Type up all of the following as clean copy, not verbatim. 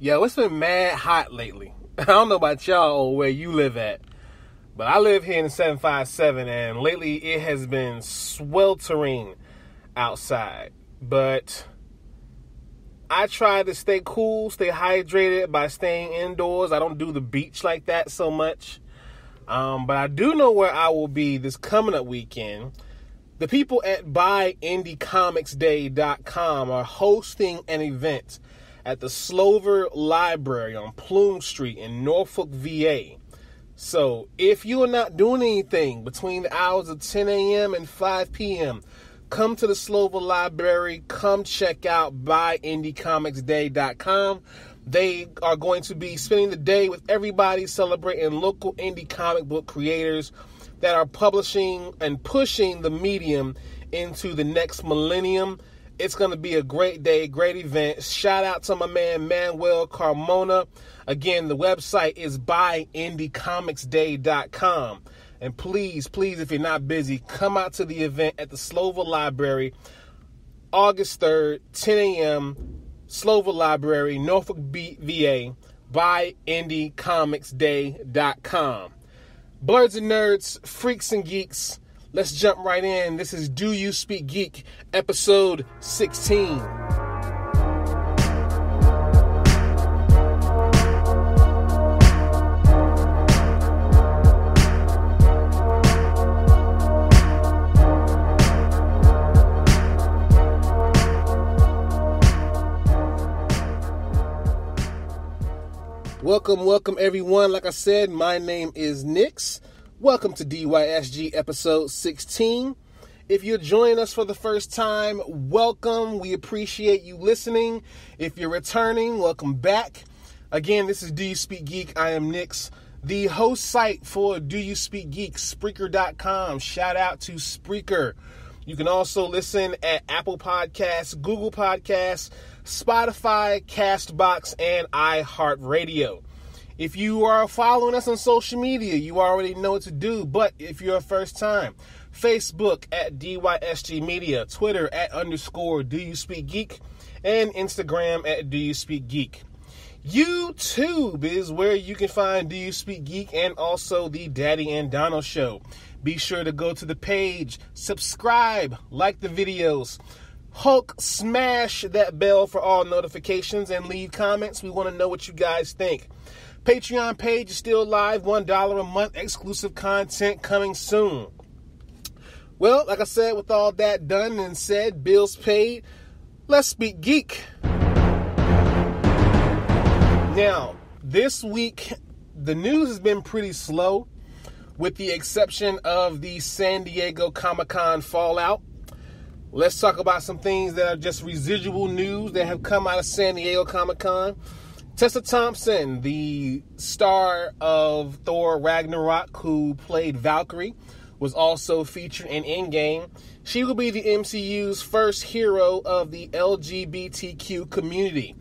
Yo, it's been mad hot lately. I don't know about y'all or where you live at, but I live here in 757, and lately it has been sweltering outside. But I try to stay cool, stay hydrated by staying indoors. I don't do the beach like that so much. But I do know where I will be this coming up weekend. The people at BuyIndieComicsDay.com are hosting an event at the Slover Library on Plume Street in Norfolk, VA. So if you are not doing anything between the hours of 10 a.m. and 5 p.m., come to the Slover Library. Come check out BuyIndieComicsDay.com. They are going to be spending the day with everybody celebrating local indie comic book creators that are publishing and pushing the medium into the next millennium. It's going to be a great day, great event. Shout out to my man, Manuel Carmona. Again, the website is BuyIndieComicsDay.com. And please, if you're not busy, come out to the event at the Slover Library, August 3rd, 10 a.m., Slover Library, Norfolk, VA, BuyIndieComicsDay.com. Blurs and nerds, freaks and geeks, let's jump right in. This is Do You Speak Geek, episode 16. Welcome everyone. Like I said, my name is Nix. Welcome to DYSG episode 16. If you're joining us for the first time, welcome. We appreciate you listening. If you're returning, welcome back. Again, this is Do You Speak Geek. I am Nix, the host site for Do You Speak Geek, Spreaker.com. Shout out to Spreaker. You can also listen at Apple Podcasts, Google Podcasts, Spotify, Castbox, and iHeartRadio. If you are following us on social media, you already know what to do. But if you're a first time, Facebook at DYSG Media, Twitter at _ Do You Speak Geek, and Instagram at Do You Speak Geek. YouTube is where you can find Do You Speak Geek and also the Daddy and Donald Show. Be sure to go to the page, subscribe, like the videos. Hulk, smash that bell for all notifications and leave comments. We want to know what you guys think. Patreon page is still live, $1 a month, exclusive content coming soon. Well, like I said, with all that done and said, bills paid, let's speak geek. Now, this week, the news has been pretty slow, with the exception of the San Diego Comic-Con Fallout. Let's talk about some things that are just residual news that have come out of San Diego Comic-Con. Tessa Thompson, the star of Thor Ragnarok, who played Valkyrie, was also featured in Endgame. She will be the MCU's first hero of the LGBTQ community.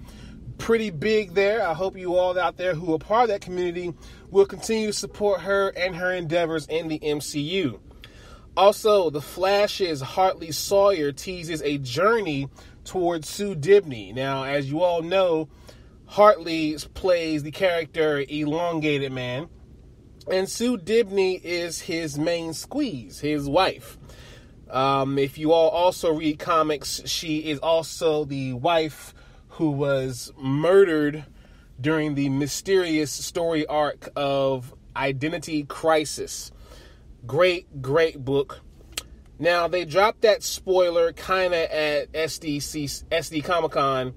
Pretty big there. I hope you all out there who are part of that community will continue to support her and her endeavors in the MCU. Also, The Flash's Hartley Sawyer teases a journey towards Sue Dibney. Now, as you all know, Hartley plays the character Elongated Man, and Sue Dibney is his main squeeze, his wife. If you all also read comics, she is also the wife who was murdered during the mysterious story arc of Identity Crisis. Great book. Now, they dropped that spoiler kind of at SD Comic-Con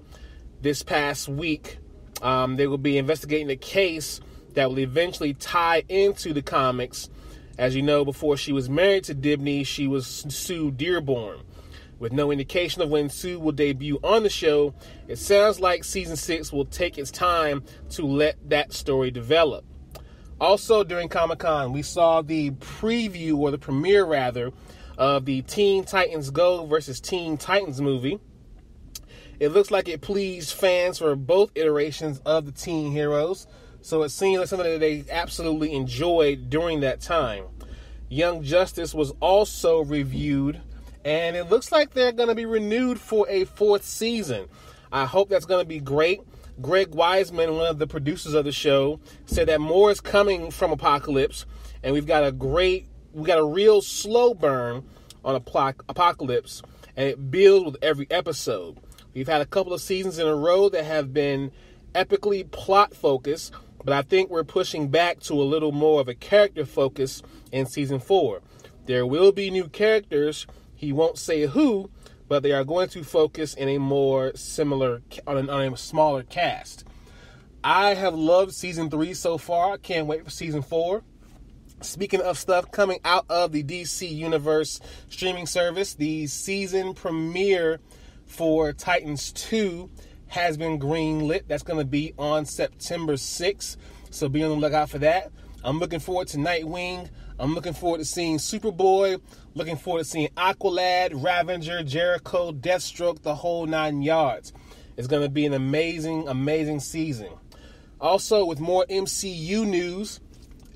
this past week. They will be investigating a case that will eventually tie into the comics. As you know, before she was married to Dibney, she was Sue Dearborn. With no indication of when Sue will debut on the show, it sounds like Season 6 will take its time to let that story develop. Also, during Comic-Con, we saw the preview, or the premiere rather, of the Teen Titans Go versus Teen Titans movie. It looks like it pleased fans for both iterations of the teen heroes, so it seems like something that they absolutely enjoyed during that time. Young Justice was also reviewed, and it looks like they're going to be renewed for a 4th season. I hope that's going to be great. Greg Wiseman, one of the producers of the show, said that more is coming from Apocalypse, and we got a real slow burn on Apocalypse, and it builds with every episode. We've had a couple of seasons in a row that have been epically plot focused, but I think we're pushing back to a little more of a character focus in season 4. There will be new characters. He won't say who, but they are going to focus in a more similar, on a smaller cast. I have loved season 3 so far. I can't wait for season 4. Speaking of stuff coming out of the DC Universe streaming service, the season premiere for Titans 2 has been greenlit. That's going to be on September 6th, so be on the lookout for that. I'm looking forward to Nightwing. I'm looking forward to seeing Superboy. Looking forward to seeing Aqualad, Ravager, Jericho, Deathstroke, the whole 9 yards. It's going to be an amazing, amazing season. Also, with more MCU news,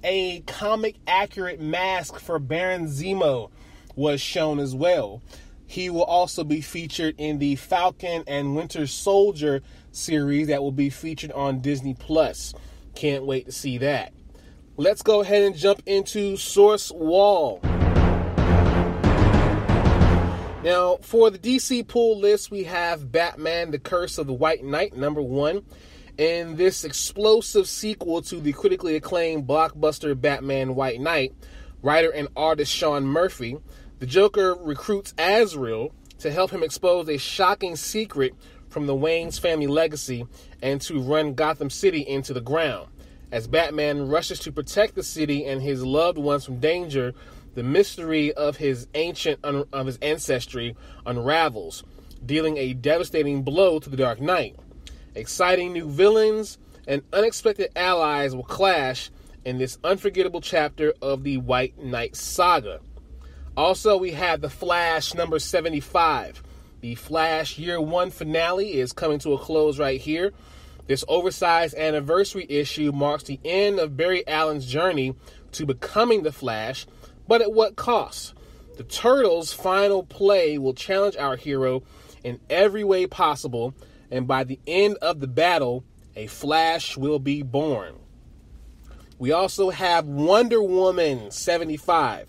a comic-accurate mask for Baron Zemo was shown as well. He will also be featured in the Falcon and Winter Soldier series that will be featured on Disney+. Can't wait to see that. Let's go ahead and jump into Source Wall. Now, for the DC pull list, we have Batman, The Curse of the White Knight, number 1. In this explosive sequel to the critically acclaimed blockbuster Batman White Knight, writer and artist Sean Murphy, the Joker recruits Azrael to help him expose a shocking secret from the Wayne's family legacy and to run Gotham City into the ground. As Batman rushes to protect the city and his loved ones from danger, the mystery of his ancestry unravels, dealing a devastating blow to the Dark Knight. Exciting new villains and unexpected allies will clash in this unforgettable chapter of the White Knight saga. Also, we have The Flash number 75. The Flash Year 1 finale is coming to a close right here. This oversized anniversary issue marks the end of Barry Allen's journey to becoming the Flash, but at what cost? The Turtles' final play will challenge our hero in every way possible, and by the end of the battle, a Flash will be born. We also have Wonder Woman 75.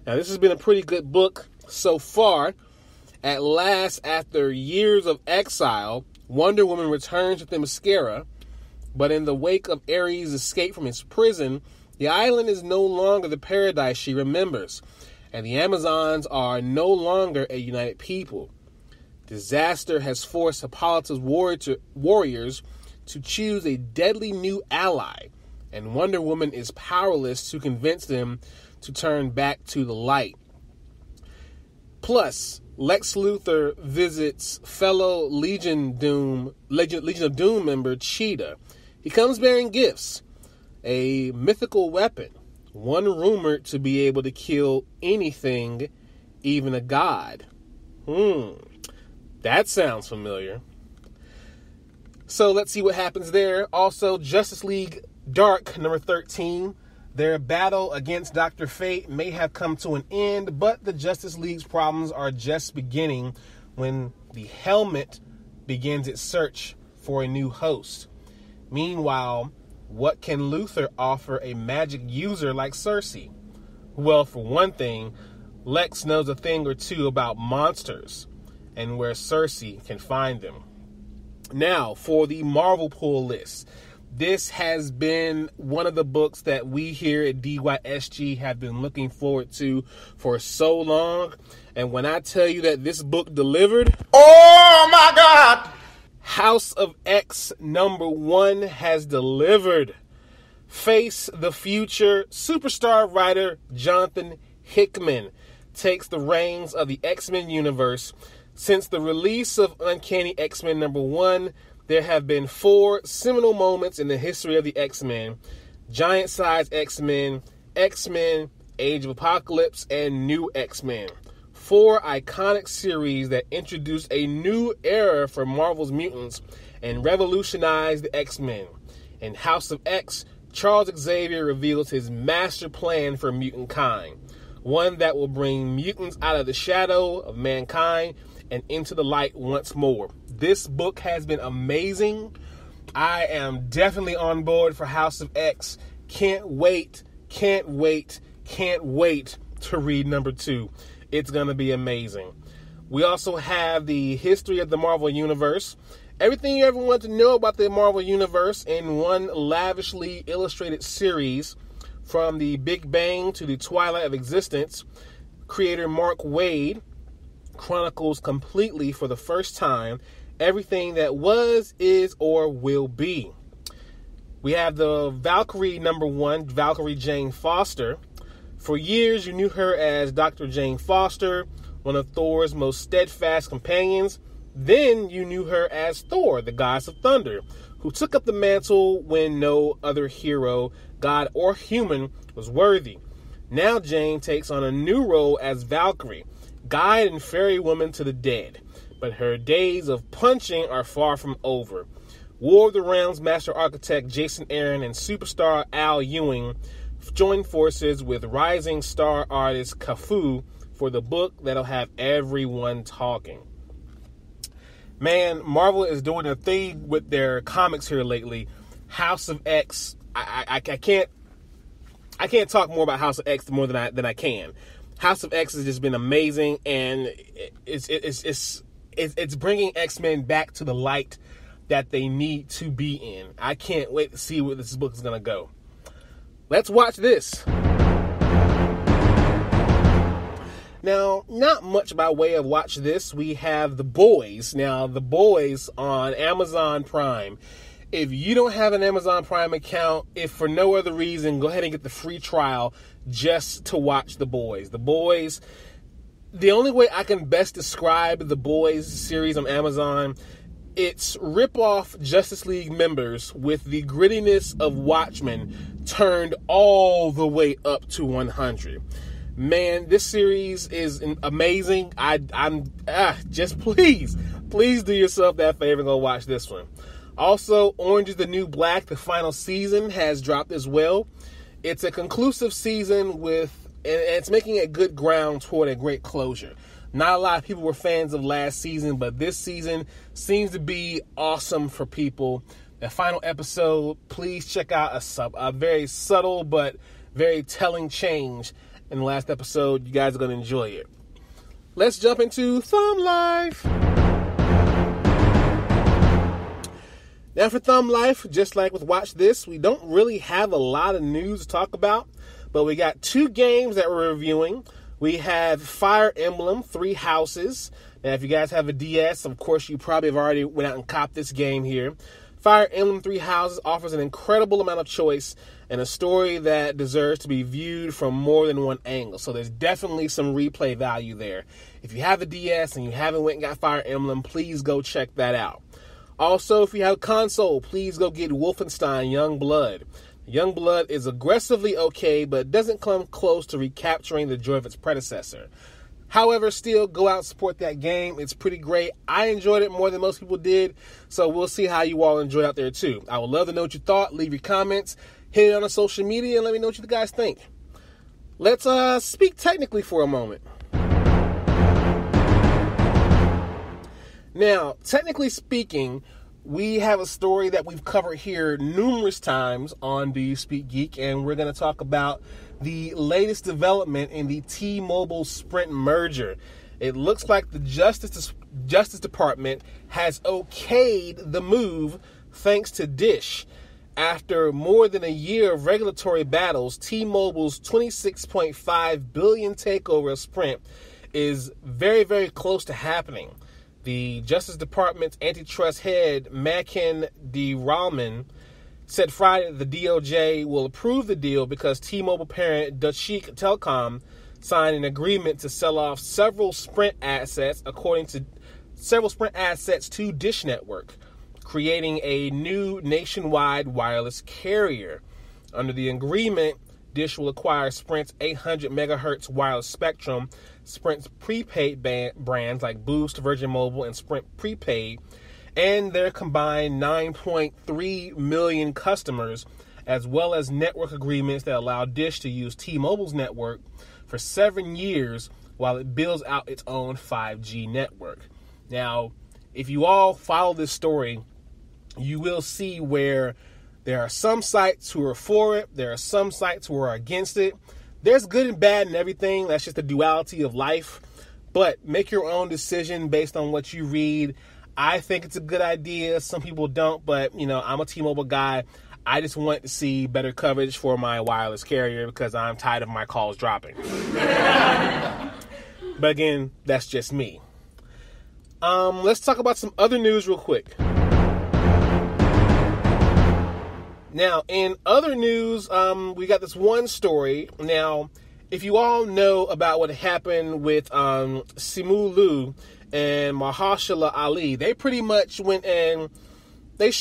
Now, this has been a pretty good book so far. At last, after years of exile, Wonder Woman returns with Themyscira, but in the wake of Ares' escape from his prison, the island is no longer the paradise she remembers, and the Amazons are no longer a united people. Disaster has forced Hippolyta's warriors to choose a deadly new ally, and Wonder Woman is powerless to convince them to turn back to the light. Plus, Lex Luthor visits fellow Legion of Doom member Cheetah. He comes bearing gifts, a mythical weapon, one rumored to be able to kill anything, even a god. That sounds familiar. So let's see what happens there. Also, Justice League Dark number 13. Their battle against Dr. Fate may have come to an end, but the Justice League's problems are just beginning when the Helmet begins its search for a new host. Meanwhile, what can Luthor offer a magic user like Cersei? Well, for one thing, Lex knows a thing or two about monsters and where Cersei can find them. Now, for the Marvel pull list. This has been one of the books that we here at DYSG have been looking forward to for so long. And when I tell you that this book delivered, oh my God! House of X number 1 has delivered. Face the Future superstar writer Jonathan Hickman takes the reins of the X-Men universe. Since the release of Uncanny X-Men number 1, there have been 4 seminal moments in the history of the X-Men: Giant-Size X-Men, X-Men, Age of Apocalypse, and New X-Men. 4 iconic series that introduced a new era for Marvel's mutants and revolutionized the X-Men. In House of X, Charles Xavier reveals his master plan for mutant kind, one that will bring mutants out of the shadow of mankind and into the light once more. This book has been amazing. I am definitely on board for House of X. Can't wait to read number 2. It's going to be amazing. We also have the history of the Marvel Universe. Everything you ever want to know about the Marvel Universe in one lavishly illustrated series, from the Big Bang to the Twilight of Existence. Creator Mark Waid chronicles completely for the first time everything that was, is, or will be. We have the Valkyrie number 1, Valkyrie Jane Foster. For years, you knew her as Dr. Jane Foster, one of Thor's most steadfast companions. Then you knew her as Thor, the goddess of thunder, who took up the mantle when no other hero, god or human, was worthy. Now Jane takes on a new role as Valkyrie, guide and ferry woman to the dead. But her days of punching are far from over. War of the Realms master architect Jason Aaron and superstar Al Ewing join forces with rising star artist Cafu for the book that'll have everyone talking. Man, Marvel is doing a thing with their comics here lately. House of X, I can't talk more about House of X more than I can. House of X has just been amazing, and it's bringing X-Men back to the light that they need to be in. I can't wait to see where this book is going to go. Let's watch this. Now, not much by way of watch this. We have The Boys. Now, The Boys on Amazon Prime. If you don't have an Amazon Prime account, if for no other reason, go ahead and get the free trial just to watch The Boys. The Boys, the only way I can best describe The Boys series on Amazon, it's rip-off Justice League members with the grittiness of Watchmen turned all the way up to 100. Man, this series is amazing. Just please do yourself that favor and go watch this one. Also, Orange is the New Black, the final season, has dropped as well. It's a conclusive season and it's making a good ground toward a great closure. Not a lot of people were fans of last season, but this season seems to be awesome for people. The final episode, please check out a very subtle but very telling change in the last episode. You guys are going to enjoy it. Let's jump into Thumb Life. Now for Thumb Life, just like with Watch This, we don't really have a lot of news to talk about, but we got 2 games that we're reviewing. We have Fire Emblem, 3 Houses. Now if you guys have a DS, of course you probably have already went out and copped this game here. Fire Emblem 3 Houses offers an incredible amount of choice and a story that deserves to be viewed from more than one angle. So there's definitely some replay value there. If you have a DS and you haven't went and got Fire Emblem, please go check that out. Also, if you have a console, please go get Wolfenstein Youngblood. Youngblood is aggressively okay, but doesn't come close to recapturing the joy of its predecessor. However, still, go out and support that game. It's pretty great. I enjoyed it more than most people did, so we'll see how you all enjoy it out there, too. I would love to know what you thought. Leave your comments. Hit it on the social media and let me know what you guys think. Let's speak technically for a moment. Now, technically speaking, we have a story that we've covered here numerous times on Do You Speak Geek, and we're going to talk about the latest development in the T-Mobile Sprint merger. It looks like the Justice Department has okayed the move thanks to Dish. After more than a year of regulatory battles, T-Mobile's $26.5 billion takeover of Sprint is very, very close to happening. The Justice Department's antitrust head, Makin DeRahman, said Friday that the DOJ will approve the deal because T-Mobile parent GEEK Telecom signed an agreement to sell off several Sprint assets to Dish Network, creating a new nationwide wireless carrier. Under the agreement, Dish will acquire Sprint's 800 megahertz wireless spectrum, Sprint's prepaid brands like Boost, Virgin Mobile, and Sprint Prepaid, and their combined 9.3 million customers, as well as network agreements that allow Dish to use T-Mobile's network for 7 years while it builds out its own 5G network. Now, if you all follow this story, you will see where there are some sites who are for it. There are some sites who are against it. There's good and bad in everything. That's just the duality of life. But make your own decision based on what you read. I think it's a good idea. Some people don't, but, I'm a T-Mobile guy. I just want to see better coverage for my wireless carrier because I'm tired of my calls dropping. But again, that's just me. Let's talk about some other news real quick. Now, in other news, we got this one story. Now, if you all know about what happened with Simu Liu and Mahershala Ali, they pretty much went and they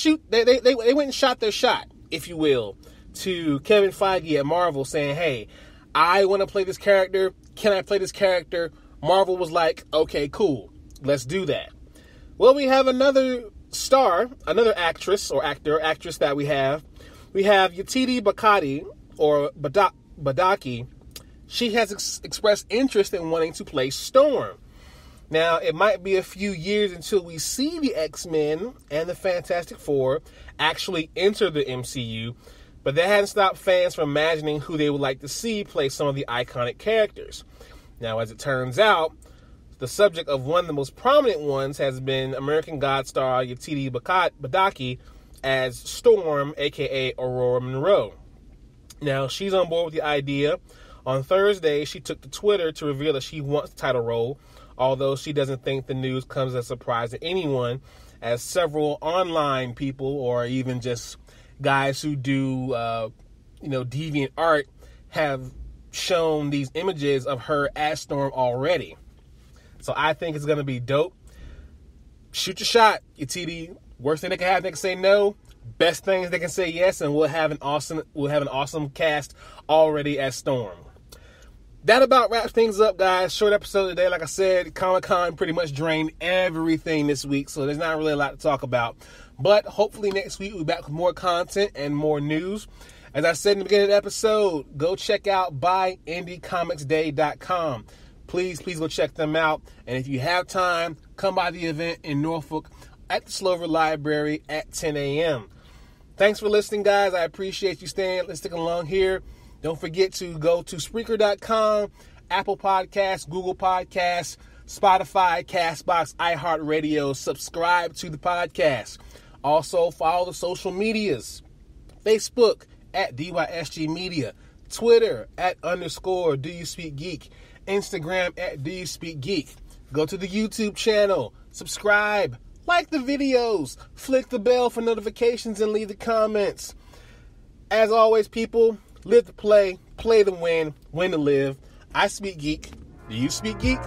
went and shot their shot, if you will, to Kevin Feige at Marvel saying, hey, I want to play this character. Can I play this character? Marvel was like, okay, cool. Let's do that. Well, we have another star, another actress or actress that we have. We have Yetide Bakati, or Badaki. She has expressed interest in wanting to play Storm. Now, it might be a few years until we see the X-Men and the Fantastic Four actually enter the MCU, but that hasn't stopped fans from imagining who they would like to see play some of the iconic characters. Now, as it turns out, the subject of one of the most prominent ones has been American God star Yetide Badaki as Storm, a.k.a. Aurora Monroe. Now, she's on board with the idea. On Thursday, she took to Twitter to reveal that she wants the title role, although she doesn't think the news comes as a surprise to anyone, as several online people or even just guys who do, deviant art have shown these images of her as Storm already. So I think it's going to be dope. Shoot your shot, Yetide. Worst thing they can have, they can say no. Best things they can say yes, and we'll have an awesome cast already as Storm. That about wraps things up, guys. Short episode today. Like I said, Comic-Con pretty much drained everything this week, so there's not really a lot to talk about. But hopefully next week we'll be back with more content and more news. As I said in the beginning of the episode, go check out buyindiecomicsday.com. Please go check them out. And if you have time, come by the event in Norfolk at the Slover Library at 10 a.m. Thanks for listening, guys. I appreciate you sticking along here. Don't forget to go to Spreaker.com, Apple Podcasts, Google Podcasts, Spotify, CastBox, iHeartRadio. Subscribe to the podcast. Also, follow the social medias. Facebook at DYSG Media. Twitter at _DoYouSpeakGeek. Instagram at DoYouSpeakGeek. Go to the YouTube channel. Subscribe. Like the videos. Flick the bell for notifications and leave the comments. As always, people, live to play to win, win to live. I speak geek. Do you speak geek?